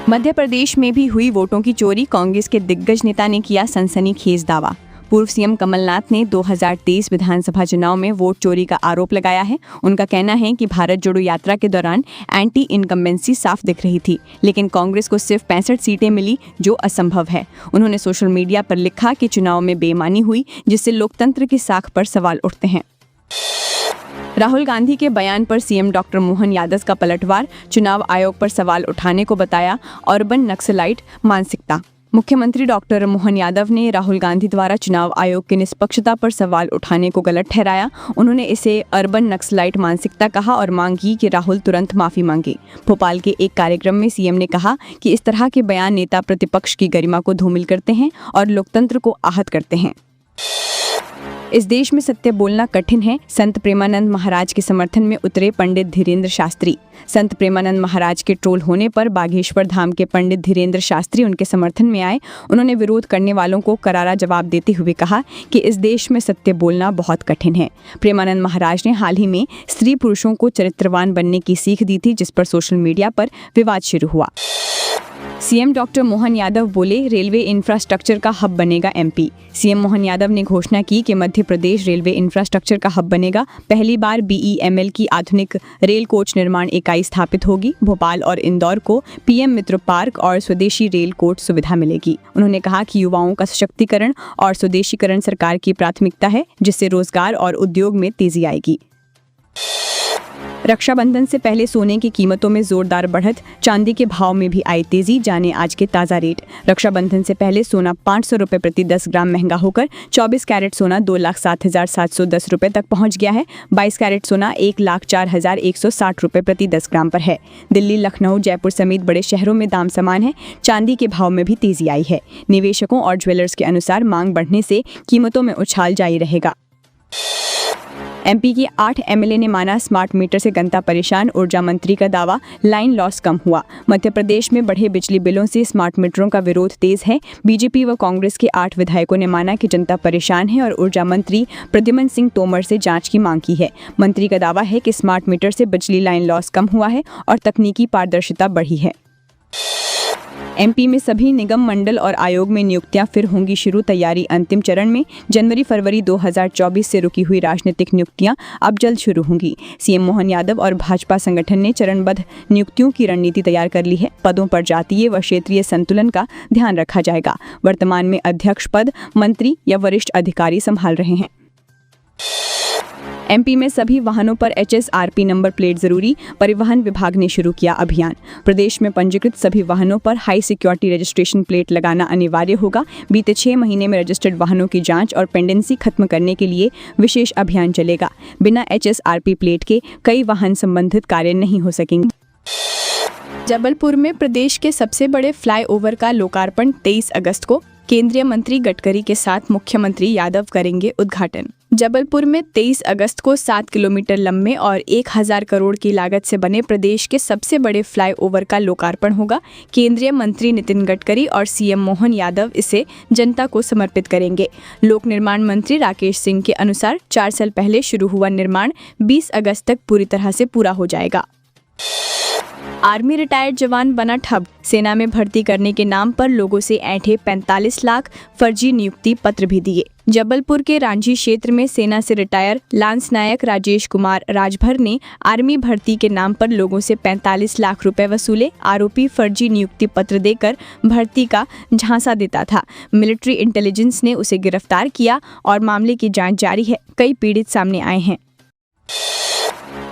मध्य प्रदेश में भी हुई वोटों की चोरी, कांग्रेस के दिग्गज नेता ने किया सनसनीखेज दावा। पूर्व सीएम कमलनाथ ने 2023 विधानसभा चुनाव में वोट चोरी का आरोप लगाया है। उनका कहना है कि भारत जोड़ो यात्रा के दौरान एंटी इनकम्बेंसी साफ दिख रही थी, लेकिन कांग्रेस को सिर्फ 65 सीटें मिली, जो असंभव है। उन्होंने सोशल मीडिया पर लिखा कि चुनाव में बेईमानी हुई, जिससे लोकतंत्र की साख पर सवाल उठते हैं। राहुल गांधी के बयान पर सीएम डॉक्टर मोहन यादव का पलटवार, चुनाव आयोग पर सवाल उठाने को बताया अर्बन नक्सलाइट मानसिकता। मुख्यमंत्री डॉक्टर मोहन यादव ने राहुल गांधी द्वारा चुनाव आयोग की निष्पक्षता पर सवाल उठाने को गलत ठहराया। उन्होंने इसे अर्बन नक्सलाइट मानसिकता कहा और मांग की कि राहुल तुरंत माफी मांगे। भोपाल के एक कार्यक्रम में सीएम ने कहा कि इस तरह के बयान नेता प्रतिपक्ष की गरिमा को धूमिल करते हैं और लोकतंत्र को आहत करते हैं। इस देश में सत्य बोलना कठिन है, संत प्रेमानंद महाराज के समर्थन में उतरे पंडित धीरेन्द्र शास्त्री। संत प्रेमानंद महाराज के ट्रोल होने पर बागेश्वर धाम के पंडित धीरेन्द्र शास्त्री उनके समर्थन में आए। उन्होंने विरोध करने वालों को करारा जवाब देते हुए कहा कि इस देश में सत्य बोलना बहुत कठिन है। प्रेमानंद महाराज ने हाल ही में स्त्री पुरुषों को चरित्रवान बनने की सीख दी थी, जिस पर सोशल मीडिया पर विवाद शुरू हुआ। सीएम डॉक्टर मोहन यादव बोले, रेलवे इंफ्रास्ट्रक्चर का हब बनेगा एमपी। सीएम मोहन यादव ने घोषणा की कि मध्य प्रदेश रेलवे इंफ्रास्ट्रक्चर का हब बनेगा। पहली बार बीईएमएल की आधुनिक रेल कोच निर्माण इकाई स्थापित होगी। भोपाल और इंदौर को पीएम मित्र पार्क और स्वदेशी रेल कोच सुविधा मिलेगी। उन्होंने कहा कि युवाओं का सशक्तिकरण और स्वदेशीकरण सरकार की प्राथमिकता है, जिससे रोजगार और उद्योग में तेजी आएगी। रक्षाबंधन से पहले सोने की कीमतों में जोरदार बढ़त, चांदी के भाव में भी आई तेजी। जाने आज के ताज़ा रेट। रक्षाबंधन से पहले सोना 500 रुपये प्रति 10 ग्राम महंगा होकर 24 कैरेट सोना 2,07,710 रुपये तक पहुंच गया है। 22 कैरेट सोना 1,04,160 रुपये प्रति 10 ग्राम पर है। दिल्ली, लखनऊ, जयपुर समेत बड़े शहरों में दाम समान है। चांदी के भाव में भी तेजी आई है। निवेशकों और ज्वेलर्स के अनुसार मांग बढ़ने से कीमतों में उछाल जारी रहेगा। एमपी के 8 एमएलए ने माना स्मार्ट मीटर से जनता परेशान। ऊर्जा मंत्री का दावा, लाइन लॉस कम हुआ। मध्य प्रदेश में बढ़े बिजली बिलों से स्मार्ट मीटरों का विरोध तेज है। बीजेपी व कांग्रेस के 8 विधायकों ने माना कि जनता परेशान है और ऊर्जा मंत्री प्रद्युम्न सिंह तोमर से जांच की मांग की है। मंत्री का दावा है कि स्मार्ट मीटर से बिजली लाइन लॉस कम हुआ है और तकनीकी पारदर्शिता बढ़ी है। एमपी में सभी निगम, मंडल और आयोग में नियुक्तियां फिर होंगी शुरू, तैयारी अंतिम चरण में। जनवरी-फरवरी 2024 से रुकी हुई राजनीतिक नियुक्तियां अब जल्द शुरू होंगी। सीएम मोहन यादव और भाजपा संगठन ने चरणबद्ध नियुक्तियों की रणनीति तैयार कर ली है। पदों पर जातीय व क्षेत्रीय संतुलन का ध्यान रखा जाएगा। वर्तमान में अध्यक्ष पद मंत्री या वरिष्ठ अधिकारी संभाल रहे हैं। एमपी में सभी वाहनों पर HSRP नंबर प्लेट जरूरी, परिवहन विभाग ने शुरू किया अभियान। प्रदेश में पंजीकृत सभी वाहनों पर हाई सिक्योरिटी रजिस्ट्रेशन प्लेट लगाना अनिवार्य होगा। बीते 6 महीने में रजिस्टर्ड वाहनों की जांच और पेंडेंसी खत्म करने के लिए विशेष अभियान चलेगा। बिना HSRP प्लेट के कई वाहन संबंधित कार्य नहीं हो सकेंगे। जबलपुर में प्रदेश के सबसे बड़े फ्लाईओवर का लोकार्पण 23 अगस्त को। केंद्रीय मंत्री गडकरी के साथ मुख्यमंत्री यादव करेंगे उद्घाटन। जबलपुर में 23 अगस्त को 7 किलोमीटर लंबे और 1,000 करोड़ की लागत से बने प्रदेश के सबसे बड़े फ्लाईओवर का लोकार्पण होगा। केंद्रीय मंत्री नितिन गडकरी और सीएम मोहन यादव इसे जनता को समर्पित करेंगे। लोक निर्माण मंत्री राकेश सिंह के अनुसार 4 साल पहले शुरू हुआ निर्माण 20 अगस्त तक पूरी तरह से पूरा हो जाएगा। आर्मी रिटायर्ड जवान बना ठप। सेना में भर्ती करने के नाम पर लोगों से ऐंठे 45 लाख, फर्जी नियुक्ति पत्र भी दिए। जबलपुर के रांझी क्षेत्र में सेना से रिटायर लांस नायक राजेश कुमार राजभर ने आर्मी भर्ती के नाम पर लोगों से 45 लाख रुपए वसूले। आरोपी फर्जी नियुक्ति पत्र देकर भर्ती का झांसा देता था। मिलिट्री इंटेलिजेंस ने उसे गिरफ्तार किया और मामले की जांच जारी है। कई पीड़ित सामने आए हैं।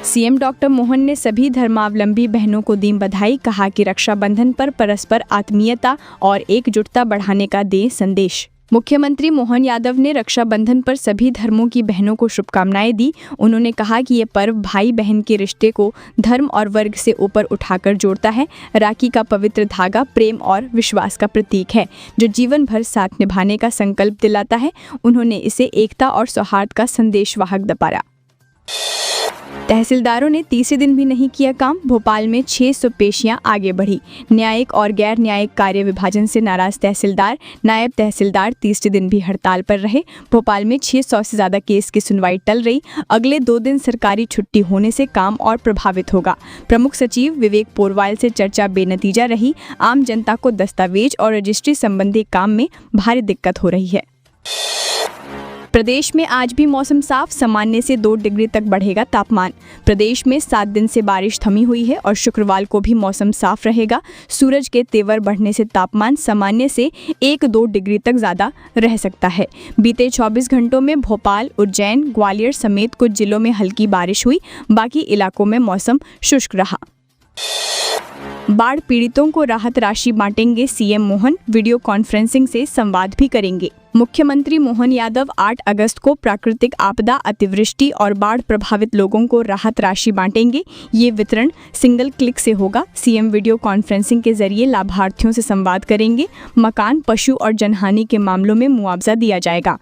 सीएम डॉक्टर मोहन ने सभी धर्मावलंबी बहनों को दी बधाई। कहा कि रक्षाबंधन पर परस्पर आत्मीयता और एकजुटता बढ़ाने का दे संदेश। मुख्यमंत्री मोहन यादव ने रक्षाबंधन पर सभी धर्मों की बहनों को शुभकामनाएं दी। उन्होंने कहा कि ये पर्व भाई बहन के रिश्ते को धर्म और वर्ग से ऊपर उठाकर जोड़ता है। राखी का पवित्र धागा प्रेम और विश्वास का प्रतीक है, जो जीवन भर साथ निभाने का संकल्प दिलाता है। उन्होंने इसे एकता और सौहार्द का संदेशवाहक बताया। तहसीलदारों ने तीसरे दिन भी नहीं किया काम। भोपाल में 600 पेशियां आगे बढ़ी। न्यायिक और गैर न्यायिक कार्य विभाजन से नाराज तहसीलदार, नायब तहसीलदार तीसरे दिन भी हड़ताल पर रहे। भोपाल में 600 से ज्यादा केस की सुनवाई टल रही। अगले 2 दिन सरकारी छुट्टी होने से काम और प्रभावित होगा। प्रमुख सचिव विवेक पोरवाल से चर्चा बेनतीजा रही। आम जनता को दस्तावेज और रजिस्ट्री संबंधी काम में भारी दिक्कत हो रही है। प्रदेश में आज भी मौसम साफ, सामान्य से 2 डिग्री तक बढ़ेगा तापमान। प्रदेश में 7 दिन से बारिश थमी हुई है और शुक्रवार को भी मौसम साफ रहेगा। सूरज के तेवर बढ़ने से तापमान सामान्य से 1-2 डिग्री तक ज़्यादा रह सकता है। बीते 24 घंटों में भोपाल, उज्जैन, ग्वालियर समेत कुछ जिलों में हल्की बारिश हुई। बाकी इलाकों में मौसम शुष्क रहा। बाढ़ पीड़ितों को राहत राशि बांटेंगे सीएम मोहन। वीडियो कॉन्फ्रेंसिंग से संवाद भी करेंगे। मुख्यमंत्री मोहन यादव 8 अगस्त को प्राकृतिक आपदा, अतिवृष्टि और बाढ़ प्रभावित लोगों को राहत राशि बांटेंगे। ये वितरण सिंगल क्लिक से होगा। सीएम वीडियो कॉन्फ्रेंसिंग के जरिए लाभार्थियों से संवाद करेंगे। मकान, पशु और जनहानि के मामलों में मुआवजा दिया जाएगा।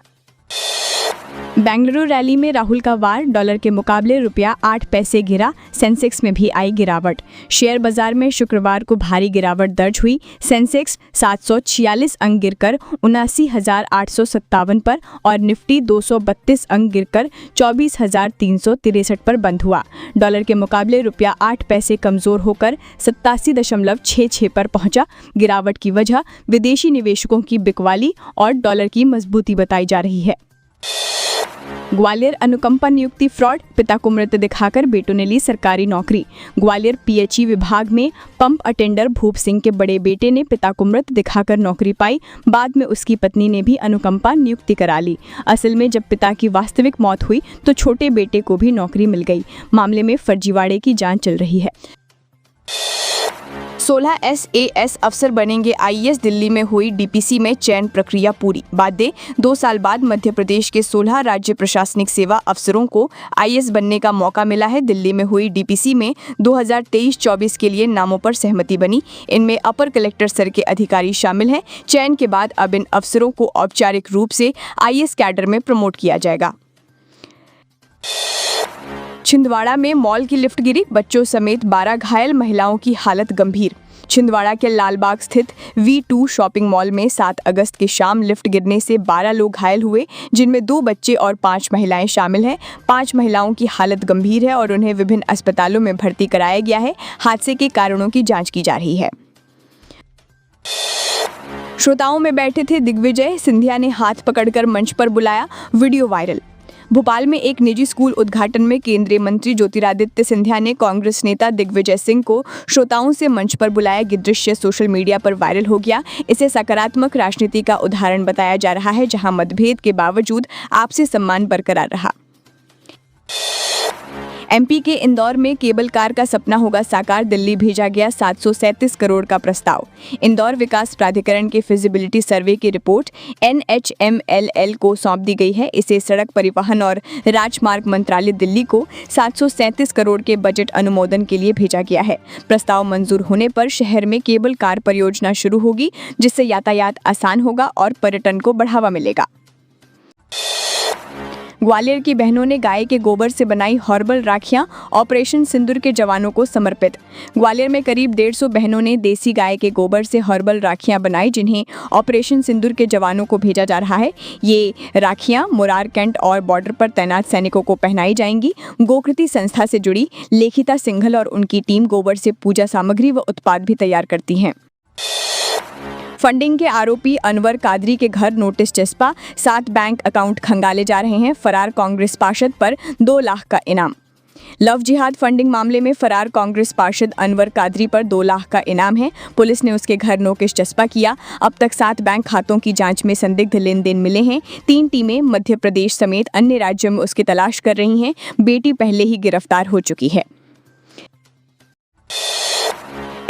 बेंगलुरु रैली में राहुल का वार। डॉलर के मुकाबले रुपया 8 पैसे गिरा। सेंसेक्स में भी आई गिरावट। शेयर बाजार में शुक्रवार को भारी गिरावट दर्ज हुई। सेंसेक्स 746 अंक गिरकर 79,857 पर और निफ्टी 232 अंक गिरकर 24,363 पर बंद हुआ। डॉलर के मुकाबले रुपया 8 पैसे कमजोर होकर 87.66 पर पहुंचा। गिरावट की वजह विदेशी निवेशकों की बिकवाली और डॉलर की मजबूती बताई जा रही है। ग्वालियर अनुकंपा नियुक्ति फ्रॉड। पिता को मृत दिखाकर बेटों ने ली सरकारी नौकरी। ग्वालियर पीएचई विभाग में पंप अटेंडर भूप सिंह के बड़े बेटे ने पिता को मृत दिखाकर नौकरी पाई। बाद में उसकी पत्नी ने भी अनुकंपा नियुक्ति करा ली। असल में जब पिता की वास्तविक मौत हुई तो छोटे बेटे को भी नौकरी मिल गई। मामले में फर्जीवाड़े की जांच चल रही है। 16 SAS अफसर बनेंगे आईएएस। दिल्ली में हुई डीपीसी में चयन प्रक्रिया पूरी। बाद 2 साल बाद मध्य प्रदेश के 16 राज्य प्रशासनिक सेवा अफसरों को आईएएस बनने का मौका मिला है। दिल्ली में हुई डीपीसी में 2023-24 के लिए नामों पर सहमति बनी। इनमें अपर कलेक्टर स्तर के अधिकारी शामिल हैं। चयन के बाद अब इन अफसरों को औपचारिक रूप से आईएएस कैडर में प्रमोट किया जाएगा। छिंदवाड़ा में मॉल की लिफ्ट गिरी। बच्चों समेत 12 घायल, महिलाओं की हालत गंभीर। छिंदवाड़ा के लालबाग स्थित V2 शॉपिंग मॉल में 7 अगस्त की शाम लिफ्ट गिरने से 12 लोग घायल हुए, जिनमें 2 बच्चे और 5 महिलाएं शामिल हैं। 5 महिलाओं की हालत गंभीर है और उन्हें विभिन्न अस्पतालों में भर्ती कराया गया है। हादसे के कारणों की जांच की जा रही है। श्रोताओं में बैठे थे दिग्विजय सिंधिया ने हाथ पकड़कर मंच पर बुलाया। Video viral. भोपाल में एक निजी स्कूल उद्घाटन में केंद्रीय मंत्री ज्योतिरादित्य सिंधिया ने कांग्रेस नेता दिग्विजय सिंह को श्रोताओं से मंच पर बुलाया। ये दृश्य सोशल मीडिया पर वायरल हो गया। इसे सकारात्मक राजनीति का उदाहरण बताया जा रहा है, जहां मतभेद के बावजूद आपसी सम्मान बरकरार रहा। एमपी के इंदौर में केबल कार का सपना होगा साकार। दिल्ली भेजा गया 737 करोड़ का प्रस्ताव। इंदौर विकास प्राधिकरण के फिजिबिलिटी सर्वे की रिपोर्ट NHMLL को सौंप दी गई है। इसे सड़क परिवहन और राजमार्ग मंत्रालय दिल्ली को 737 करोड़ के बजट अनुमोदन के लिए भेजा गया है। प्रस्ताव मंजूर होने पर शहर में केबल कार परियोजना शुरू होगी, जिससे यातायात आसान होगा और पर्यटन को बढ़ावा मिलेगा। ग्वालियर की बहनों ने गाय के गोबर से बनाई हर्बल राखियां। ऑपरेशन सिंदूर के जवानों को समर्पित। ग्वालियर में करीब 150 बहनों ने देसी गाय के गोबर से हर्बल राखियां बनाई, जिन्हें ऑपरेशन सिंदूर के जवानों को भेजा जा रहा है। ये राखियां मुरार कैंट और बॉर्डर पर तैनात सैनिकों को पहनाई जाएंगी। गोकृति संस्था से जुड़ी लेखिता सिंघल और उनकी टीम गोबर से पूजा सामग्री व उत्पाद भी तैयार करती हैं। फंडिंग के आरोपी अनवर कादरी के घर नोटिस चस्पा। 7 बैंक अकाउंट खंगाले जा रहे हैं। फरार कांग्रेस पार्षद पर 2 लाख का इनाम। लव जिहाद फंडिंग मामले में फरार कांग्रेस पार्षद अनवर कादरी पर 2 लाख का इनाम है। पुलिस ने उसके घर नोटिस चस्पा किया। अब तक 7 बैंक खातों की जांच में संदिग्ध लेन देन मिले हैं। 3 टीमें मध्य प्रदेश समेत अन्य राज्यों में उसकी तलाश कर रही हैं। बेटी पहले ही गिरफ्तार हो चुकी है।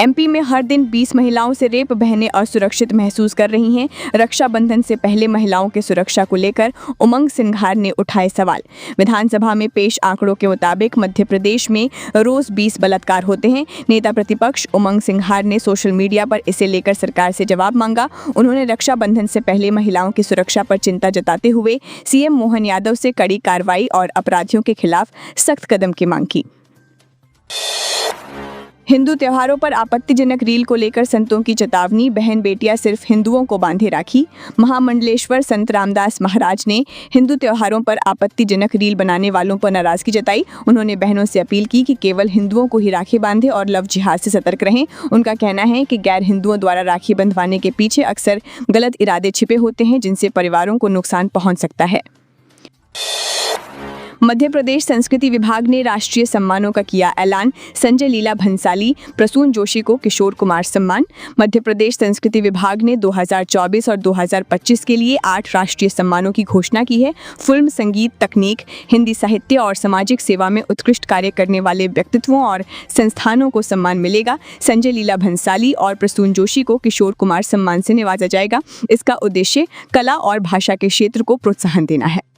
एमपी में हर दिन 20 महिलाओं से रेप, बहनें असुरक्षित महसूस कर रही हैं। रक्षाबंधन से पहले महिलाओं की सुरक्षा को लेकर उमंग सिंघार ने उठाए सवाल। विधानसभा में पेश आंकड़ों के मुताबिक मध्य प्रदेश में रोज 20 बलात्कार होते हैं। नेता प्रतिपक्ष उमंग सिंघार ने सोशल मीडिया पर इसे लेकर सरकार से जवाब मांगा। उन्होंने रक्षाबंधन से पहले महिलाओं की सुरक्षा पर चिंता जताते हुए सीएम मोहन यादव से कड़ी कार्रवाई और अपराधियों के खिलाफ सख्त कदम की मांग की। हिंदू त्योहारों पर आपत्तिजनक रील को लेकर संतों की चेतावनी। बहन बेटियां सिर्फ हिंदुओं को बांधे राखी। महामंडलेश्वर संत रामदास महाराज ने हिंदू त्योहारों पर आपत्तिजनक रील बनाने वालों पर नाराजगी जताई। उन्होंने बहनों से अपील की कि केवल हिंदुओं को ही राखी बांधे और लव जिहाद से सतर्क रहें। उनका कहना है कि गैर हिंदुओं द्वारा राखी बंधवाने के पीछे अक्सर गलत इरादे छिपे होते हैं, जिनसे परिवारों को नुकसान पहुंच सकता है। मध्य प्रदेश संस्कृति विभाग ने राष्ट्रीय सम्मानों का किया ऐलान। संजय लीला भंसाली, प्रसून जोशी को किशोर कुमार सम्मान। मध्य प्रदेश संस्कृति विभाग ने 2024 और 2025 के लिए 8 राष्ट्रीय सम्मानों की घोषणा की है। फिल्म, संगीत, तकनीक, हिंदी साहित्य और सामाजिक सेवा में उत्कृष्ट कार्य करने वाले व्यक्तित्वों और संस्थानों को सम्मान मिलेगा। संजय लीला भंसाली और प्रसून जोशी को किशोर कुमार सम्मान से नवाजा जाएगा। इसका उद्देश्य कला और भाषा के क्षेत्र को प्रोत्साहन देना है।